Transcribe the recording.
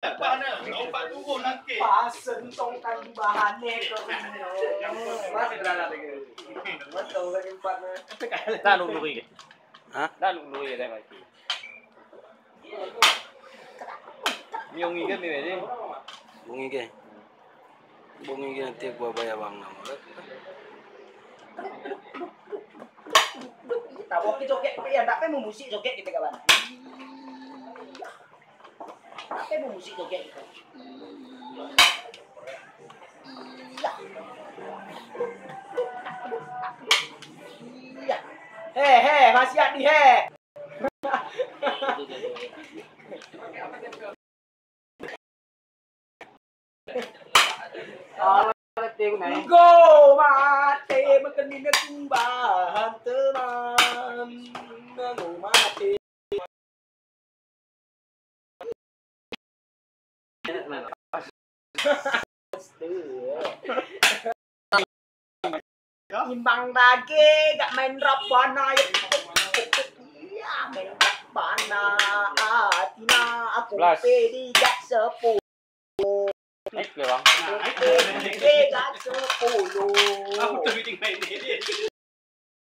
Paano? Naupat ko lang ke. Pasen tong kan bahane ko ini. Mas berala lagi. Mas tahu lagi empat na. Dah lugi ke? Ha? Dah lugi dah mati. Miong ikan ni je. Bungi ke nanti gua bayar bang nama. Tahu ke joget ya tak mau musik joget kita kawan. Tak mau musik joget kita. He, masih ada he. Go mati makan kumbahan teman. Go mati. Imbang lagi, gak main rap bana ya. Main rap bana, Tina aku pedi gak 10. Naik ke bang? Pedi gak 10. Aku tuh bikin main ini.